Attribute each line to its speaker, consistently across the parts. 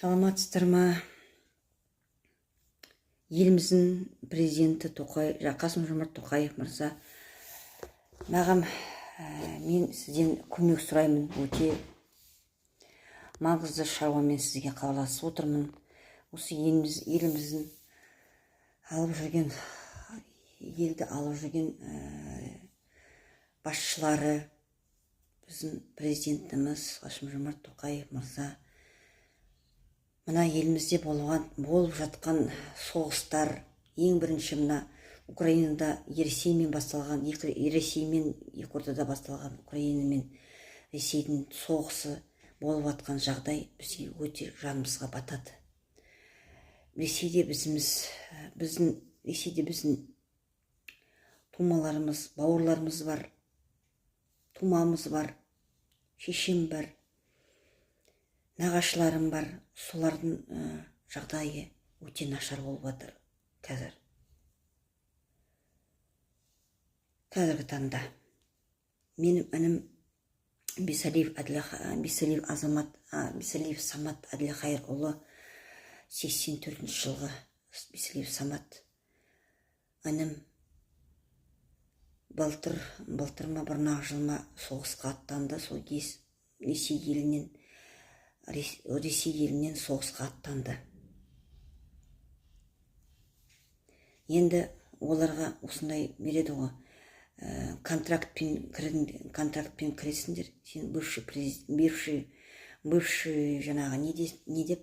Speaker 1: Саламатсыздар ма? Еліміздің президенті Қасым-Жомарт Тоқаев мырза, маған мен сізден көмек сұраймын. Өте маңызды шаруамен сізге хабарласып отырмын. Осы елді алып жүрген басшылары, біздің президентіміз Қасым-Жомарт Тоқаев мырза, мына елімізде болып жатқан соғыстар, ең бірінші мына Украинада Ресеймен басталған, Ресеймен екі ортада басталған Украина мен Ресейдің соғысы болып жатқан жағдай бізге өте жанымызға батады. Ресейде біздің тумаларымыз, бауырларымыз бар, тумамыз бар, шешем бар, нағашыларым бар. Солардың жағдайы өте нашар болып жатыр қазіргі таңда. Менің інім Бисалиев Самат Әділхайырұлы, 84 жылғы Бисалиев Самат інім былтыр бірнақ жылма соғысқа аттанды. Сол кез Ресей елінен соғысқа аттанды. Енді оларға осындай береді ғой, контрактпен кіресіңдер, сен бывший жаңағы не деп,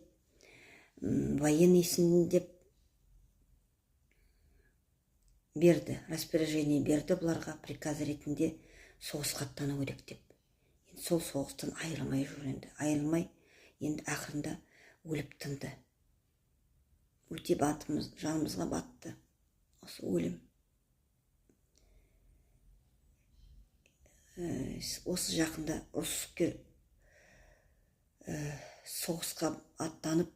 Speaker 1: военныйсың деп берді, распоряжение берді бұларға, приказ ретінде соғысқа аттану керек деп. Сол соғыстан айырылмай енді ақырында өліп тынды. Өте жанымызға батты осы өлім. Осы жақында ұрысқер соғысқа аттанып,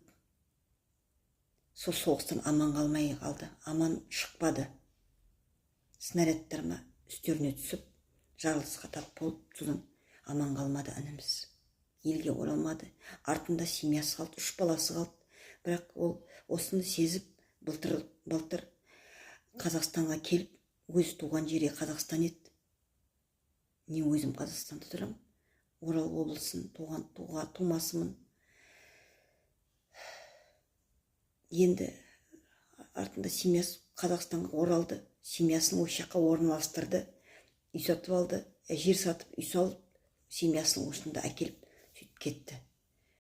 Speaker 1: сол соғыстан аман қалмай қалды, аман шықпады. Снарядтарма үстеріне түсіп, жарылысқа тап болып, содан аман қалмады ініміз. Елге оралмады. Артында семьясы қалды, 3 баласы қалды. Бірақ ол осыны сезіп, былтыр Қазақстанға келіп, өз туған жері Қазақстан еді. Не өзім Қазақстанда тұрам, Орал облысын тумасымын. Енді артында семьясы Қазақстанға оралды, семьясын осы жаққа орналастырды, үй сатып алды, жер сатып, үй салып, семьясын осында әкеліп сөйтіп кетті.